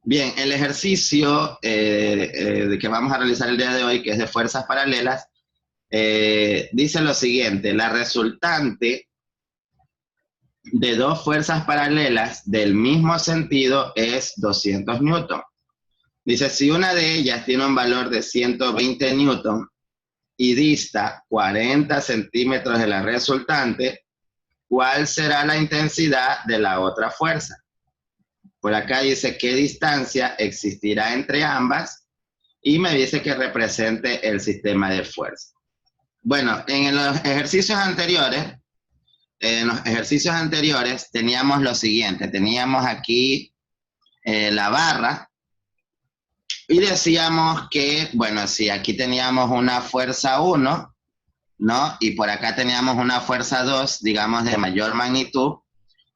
Bien, el ejercicio de que vamos a realizar el día de hoy, que es de fuerzas paralelas, dice lo siguiente: la resultante de dos fuerzas paralelas del mismo sentido es 200 newton. Dice, si una de ellas tiene un valor de 120 newton y dista 40 centímetros de la resultante, ¿cuál será la intensidad de la otra fuerza? Por acá dice qué distancia existirá entre ambas y me dice que represente el sistema de fuerza. Bueno, en los ejercicios anteriores teníamos lo siguiente: teníamos aquí la barra y decíamos que, bueno, si aquí teníamos una fuerza 1, ¿no? Y por acá teníamos una fuerza 2, digamos, de mayor magnitud.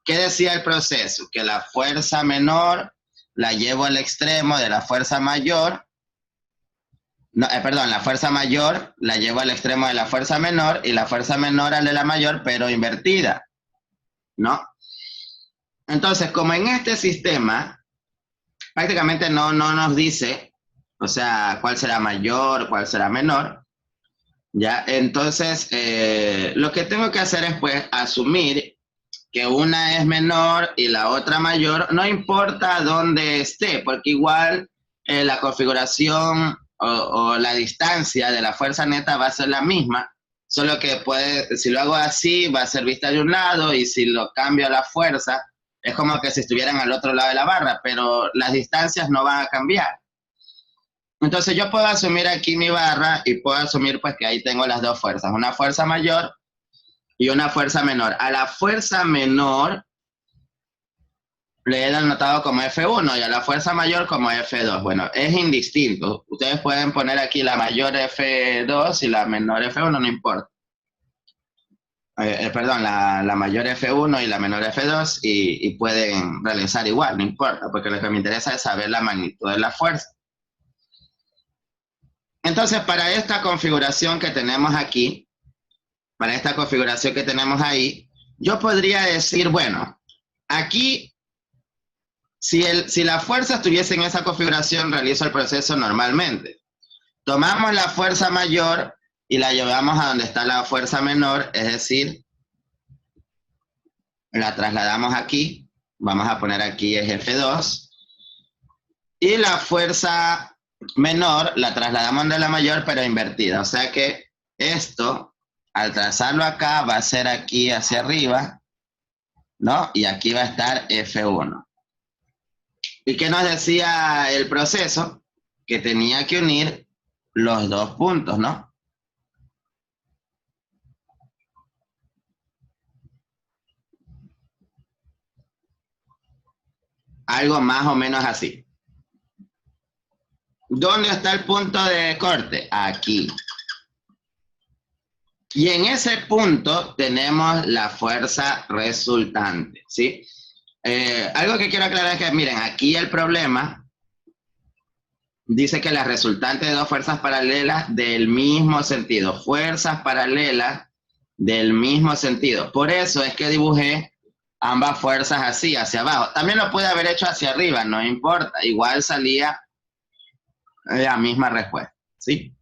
¿Qué decía el proceso? Que la fuerza menor la llevo al extremo de la fuerza mayor. No, perdón, la fuerza mayor la llevo al extremo de la fuerza menor y la fuerza menor al de la mayor, pero invertida, ¿no? Entonces, como en este sistema prácticamente no nos dice, o sea, cuál será mayor, cuál será menor, ¿ya? Entonces, lo que tengo que hacer es, pues, asumir que una es menor y la otra mayor, no importa dónde esté, porque igual la configuración o la distancia de la fuerza neta va a ser la misma, solo que si lo hago así, va a ser vista de un lado, y si lo cambio a la fuerza, es como que si estuvieran al otro lado de la barra, pero las distancias no van a cambiar. Entonces yo puedo asumir aquí mi barra y puedo asumir, pues, que ahí tengo las dos fuerzas, una fuerza mayor y una fuerza menor. A la fuerza menor le he anotado como F1 y a la fuerza mayor como F2. Bueno, es indistinto. Ustedes pueden poner aquí la mayor F2 y la menor F1, no importa. Perdón, la mayor F1 y la menor F2 y pueden realizar igual, no importa, porque lo que me interesa es saber la magnitud de la fuerza. Entonces, para esta configuración que tenemos aquí, para esta configuración que tenemos ahí, yo podría decir, bueno, aquí, si la fuerza estuviese en esa configuración, realizo el proceso normalmente. Tomamos la fuerza mayor y la llevamos a donde está la fuerza menor, es decir, la trasladamos aquí, vamos a poner aquí es F2, y la fuerza menor la trasladamos de la mayor, pero invertida. O sea que esto, al trazarlo acá, va a ser aquí hacia arriba, ¿no? Y aquí va a estar F1. ¿Y qué nos decía el proceso? Que tenía que unir los dos puntos, ¿no? Algo más o menos así. ¿Dónde está el punto de corte? Aquí. Y en ese punto tenemos la fuerza resultante, ¿sí? Algo que quiero aclarar es que, miren, aquí el problema dice que la resultante de dos fuerzas paralelas del mismo sentido. Fuerzas paralelas del mismo sentido. Por eso es que dibujé ambas fuerzas así, hacia abajo. También lo pude haber hecho hacia arriba, no importa. Igual salía la misma respuesta, ¿sí?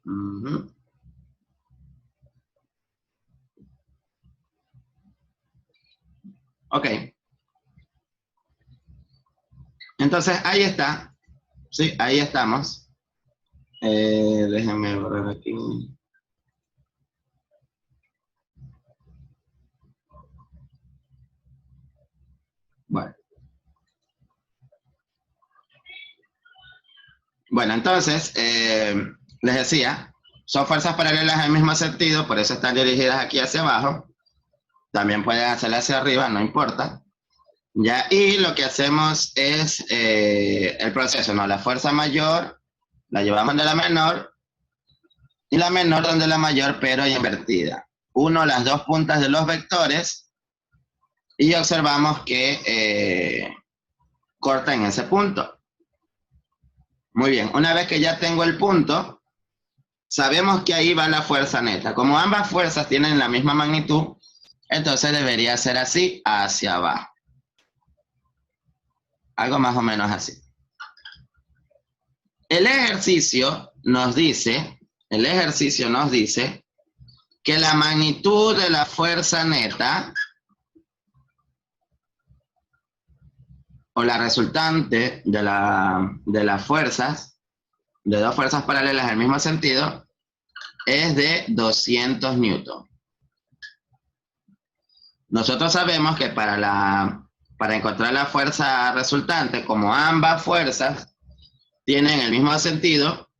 Uh-huh. Ok. Entonces, ahí está. Sí, ahí estamos. Déjenme borrar aquí. Bueno. Bueno, entonces, les decía, son fuerzas paralelas en el mismo sentido, por eso están dirigidas aquí hacia abajo. También pueden hacerla hacia arriba, no importa. ¿Ya? Y lo que hacemos es el proceso, ¿no? La fuerza mayor la llevamos de la menor y la menor donde la mayor, pero invertida. Uno, las dos puntas de los vectores Y observamos que corta en ese punto. Muy bien, una vez que ya tengo el punto, sabemos que ahí va la fuerza neta. Como ambas fuerzas tienen la misma magnitud, entonces debería ser así, hacia abajo. Algo más o menos así. El ejercicio nos dice que la magnitud de la fuerza neta o la resultante de las fuerzas, de dos fuerzas paralelas en el mismo sentido, es de 200 newton. Nosotros sabemos que para encontrar la fuerza resultante, como ambas fuerzas tienen el mismo sentido,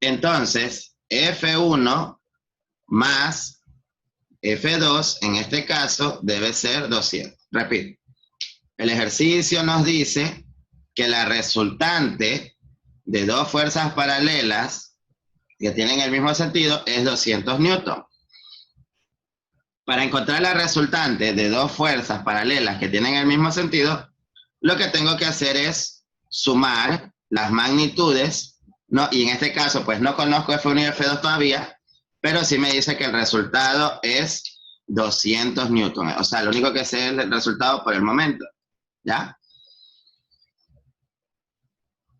entonces F1 más F2, en este caso, debe ser 200. Repito, el ejercicio nos dice que la resultante de dos fuerzas paralelas que tienen el mismo sentido es 200 newton. Para encontrar la resultante de dos fuerzas paralelas que tienen el mismo sentido, lo que tengo que hacer es sumar las magnitudes, ¿no? Y en este caso, pues no conozco F1 y F2 todavía, pero sí me dice que el resultado es 200 newton. O sea, lo único que sé es el resultado por el momento, ¿ya?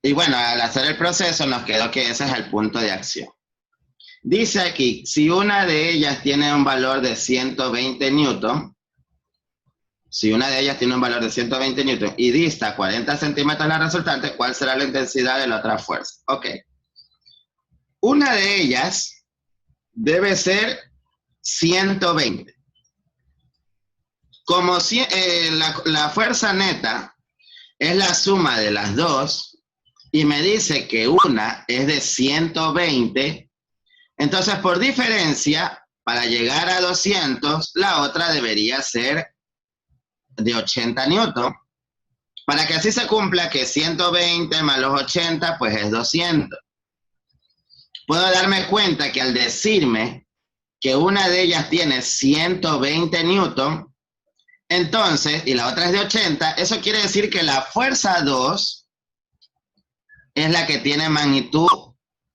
Y bueno, al hacer el proceso nos quedó que ese es el punto de acción. Dice aquí, si una de ellas tiene un valor de 120 newton, y dista 40 centímetros la resultante, ¿cuál será la intensidad de la otra fuerza? Ok. Una de ellas debe ser 120. Como si, la fuerza neta es la suma de las dos y me dice que una es de 120, entonces por diferencia, para llegar a 200, la otra debería ser de 80 newton. Para que así se cumpla que 120 más los 80, pues es 200. Puedo darme cuenta que al decirme que una de ellas tiene 120 newton, entonces, y la otra es de 80, eso quiere decir que la fuerza 2 es la que tiene magnitud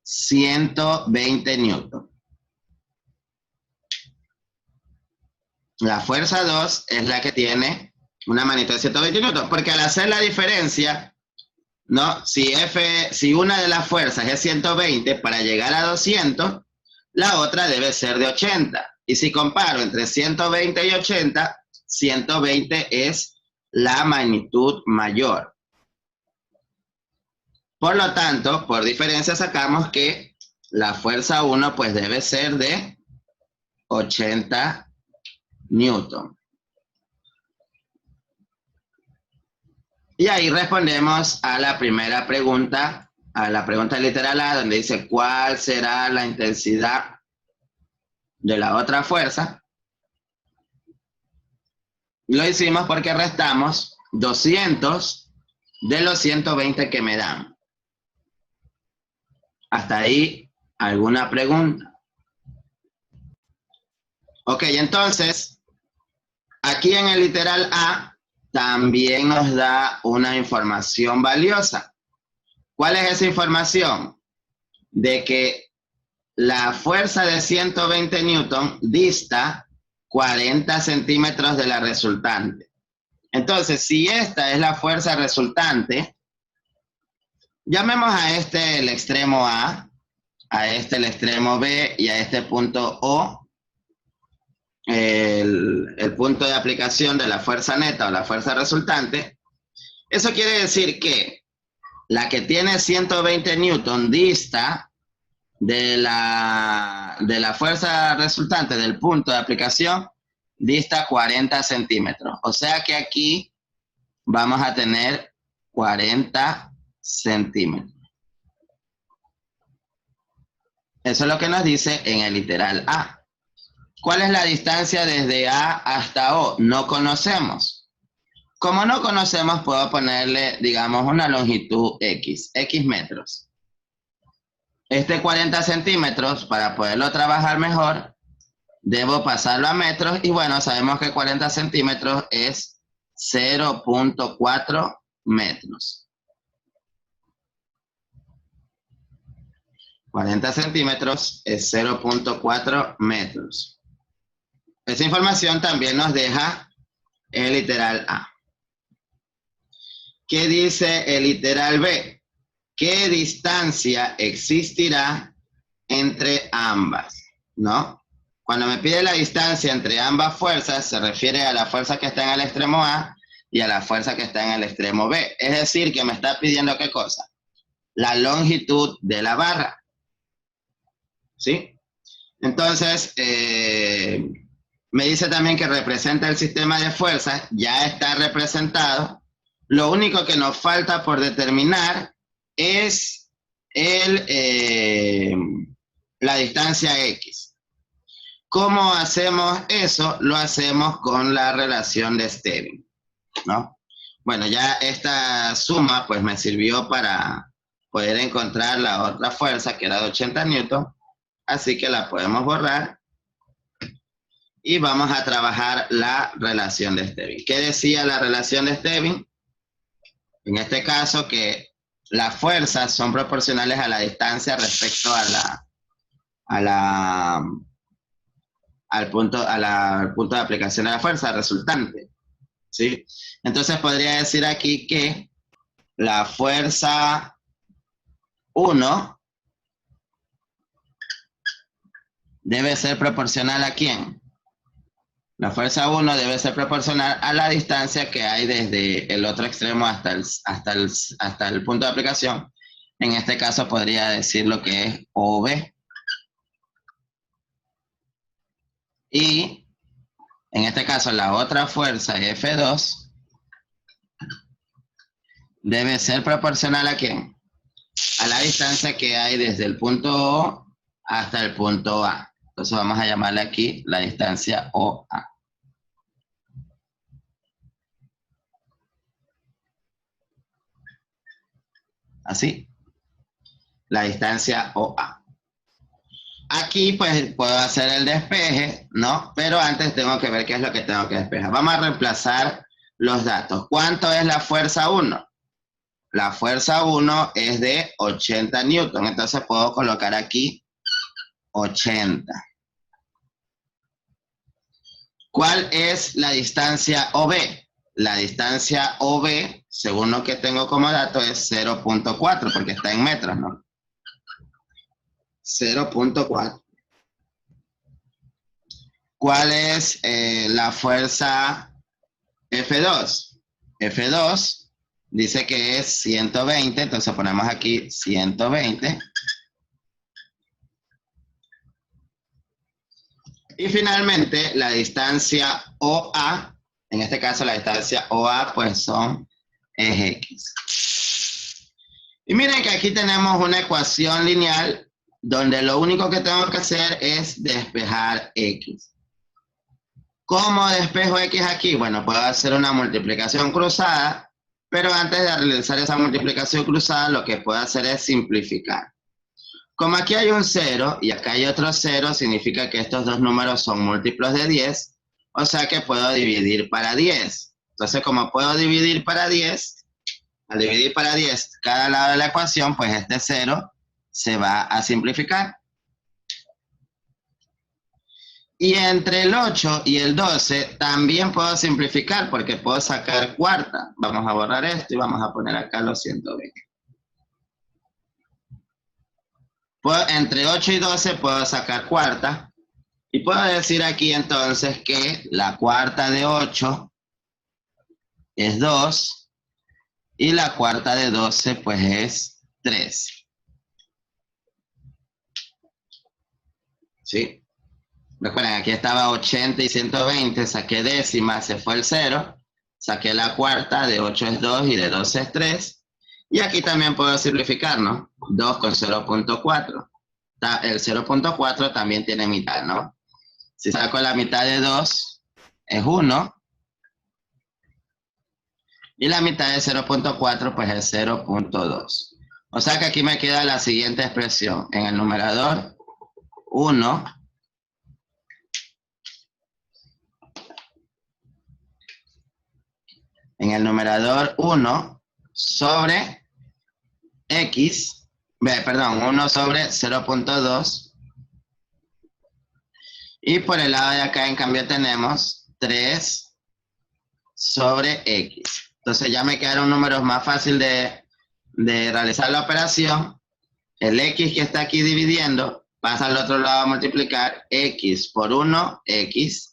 120 newton. La fuerza 2 es la que tiene una magnitud de 120 newton, porque al hacer la diferencia, ¿no? Si una de las fuerzas es 120, para llegar a 200, la otra debe ser de 80. Y si comparo entre 120 y 80, 120 es la magnitud mayor. Por lo tanto, por diferencia sacamos que la fuerza 1 pues debe ser de 80 newton. Y ahí respondemos a la primera pregunta, a la pregunta literal A, donde dice ¿cuál será la intensidad de la otra fuerza? Lo hicimos porque restamos 200 de los 120 que me dan. Hasta ahí, ¿alguna pregunta? Ok, entonces, aquí en el literal A también nos da una información valiosa. ¿Cuál es esa información? De que la fuerza de 120 newton dista 40 centímetros de la resultante. Entonces, si esta es la fuerza resultante, llamemos a este el extremo A este el extremo B y a este punto O el punto de aplicación de la fuerza neta o la fuerza resultante. Eso quiere decir que la que tiene 120 newton dista de la fuerza resultante del punto de aplicación, dista 40 centímetros. O sea que aquí vamos a tener 40 centímetros. Eso es lo que nos dice en el literal A. ¿Cuál es la distancia desde A hasta O? No conocemos. Como no conocemos, puedo ponerle, digamos, una longitud X metros. Este 40 centímetros, para poderlo trabajar mejor, debo pasarlo a metros y bueno, sabemos que 40 centímetros es 0.4 metros. 40 centímetros es 0.4 metros. Esa información también nos deja el literal A. ¿Qué dice el literal B? ¿Qué distancia existirá entre ambas? ¿No? Cuando me pide la distancia entre ambas fuerzas, se refiere a la fuerza que está en el extremo A y a la fuerza que está en el extremo B. Es decir, que me está pidiendo ¿qué cosa? La longitud de la barra. ¿Sí? Entonces, me dice también que representa el sistema de fuerzas, ya está representado. Lo único que nos falta por determinar es la distancia X. ¿Cómo hacemos eso? Lo hacemos con la relación de Stevin, ¿no? Bueno, ya esta suma pues me sirvió para poder encontrar la otra fuerza que era de 80 newton, así que la podemos borrar y vamos a trabajar la relación de Stevin. ¿Qué decía la relación de Stevin? En este caso que las fuerzas son proporcionales a la distancia respecto al punto de aplicación de la fuerza resultante, ¿sí? Entonces podría decir aquí que la fuerza 1 debe ser proporcional ¿a quién? La fuerza 1 debe ser proporcional a la distancia que hay desde el otro extremo hasta el punto de aplicación. En este caso podría decir lo que es OB. Y en este caso la otra fuerza F2 debe ser proporcional ¿a quién? A la distancia que hay desde el punto O hasta el punto A. Entonces vamos a llamarle aquí la distancia OA. Así. La distancia OA. Aquí pues puedo hacer el despeje, ¿no? Pero antes tengo que ver qué es lo que tengo que despejar. Vamos a reemplazar los datos. ¿Cuánto es la fuerza 1? La fuerza 1 es de 80 newton. Entonces puedo colocar aquí 80. ¿Cuál es la distancia OB? La distancia OB, según lo que tengo como dato, es 0.4, porque está en metros, ¿no? 0.4. ¿Cuál es la fuerza F2? F2 dice que es 120, entonces ponemos aquí 120. Y finalmente, la distancia OA, en este caso la distancia OA, pues son X. Y miren que aquí tenemos una ecuación lineal donde lo único que tengo que hacer es despejar X. ¿Cómo despejo X aquí? Bueno, puedo hacer una multiplicación cruzada, pero antes de realizar esa multiplicación cruzada, lo que puedo hacer es simplificar. Como aquí hay un 0 y acá hay otro 0, significa que estos dos números son múltiplos de 10, o sea que puedo dividir para 10. Entonces, como puedo dividir para 10, al dividir para 10 cada lado de la ecuación, pues este 0 se va a simplificar. Y entre el 8 y el 12 también puedo simplificar porque puedo sacar cuarta. Vamos a borrar esto y vamos a poner acá los 120. Entre 8 y 12 puedo sacar cuarta. Y puedo decir aquí entonces que la cuarta de 8 es 2 y la cuarta de 12 pues es 3. ¿Sí? Recuerden, aquí estaba 80 y 120, saqué décima, se fue el 0, saqué la cuarta, de 8 es 2 y de 12 es 3. Y aquí también puedo simplificar, ¿no? 2 con 0.4. El 0.4 también tiene mitad, ¿no? Si saco la mitad de 2, es 1. Y la mitad de 0.4, pues es 0.2. O sea que aquí me queda la siguiente expresión. En el numerador, 1 en el numerador 1 sobre X, perdón, 1 sobre 0.2. Y por el lado de acá, en cambio, tenemos 3 sobre X. Entonces ya me quedaron números más fácil de realizar la operación. El X que está aquí dividiendo pasa al otro lado a multiplicar X por 1, X.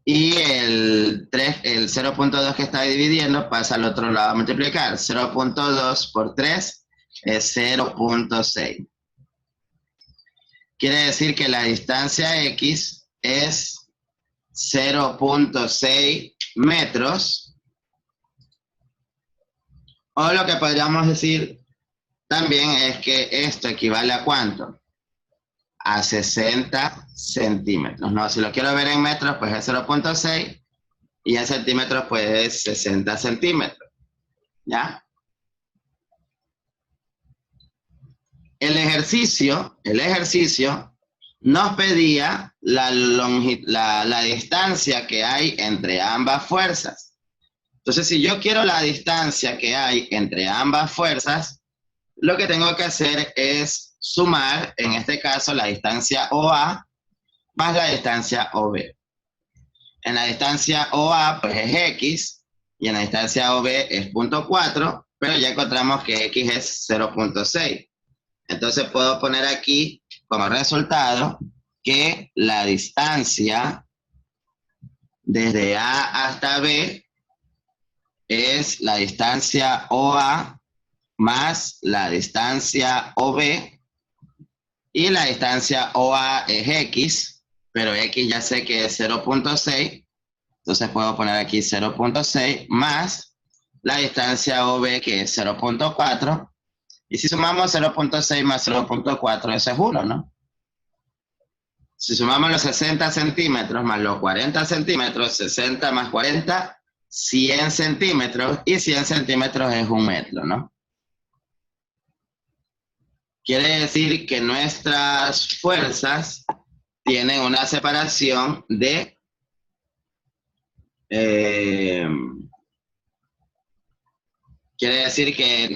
Y el 0.2 que está dividiendo pasa al otro lado a multiplicar. 0.2 por 3 es 0.6. Quiere decir que la distancia X es 0.6 metros. O lo que podríamos decir también es que esto equivale a ¿cuánto? A 60 centímetros, ¿no? Si lo quiero ver en metros, pues es 0.6 y en centímetros, pues es 60 centímetros, ¿ya? El ejercicio nos pedía la distancia que hay entre ambas fuerzas. Entonces, si yo quiero la distancia que hay entre ambas fuerzas, lo que tengo que hacer es sumar, en este caso, la distancia OA más la distancia OB. En la distancia OA, pues es X, y en la distancia OB es 0.4, pero ya encontramos que X es 0.6. Entonces puedo poner aquí como resultado que la distancia desde A hasta B es la distancia OA más la distancia OB, y la distancia OA es X, pero X ya sé que es 0.6, entonces puedo poner aquí 0.6 más la distancia OB que es 0.4, y si sumamos 0.6 más 0.4, eso es 1, ¿no? Si sumamos los 60 centímetros más los 40 centímetros, 60 más 40, 100 centímetros, y 100 centímetros es 1 metro, ¿no? Quiere decir que nuestras fuerzas tienen una separación de quiere decir que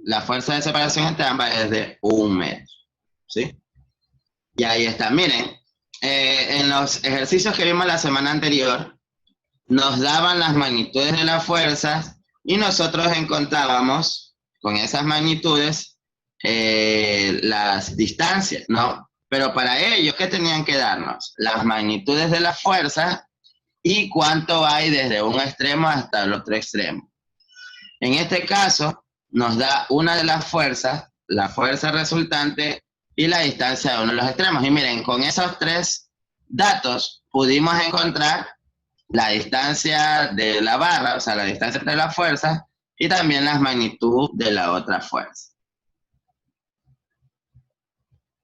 la fuerza de separación entre ambas es de 1 metro, ¿sí? Y ahí está. Miren, en los ejercicios que vimos la semana anterior, nos daban las magnitudes de las fuerzas y nosotros encontrábamos con esas magnitudes las distancias, ¿no? Pero para ello, ¿qué tenían que darnos? Las magnitudes de las fuerzas y cuánto hay desde un extremo hasta el otro extremo. En este caso, nos da una de las fuerzas, la fuerza resultante y la distancia de uno de los extremos. Y miren, con esos 3 datos pudimos encontrar la distancia de la barra, o sea, la distancia entre las fuerzas, y también la magnitud de la otra fuerza.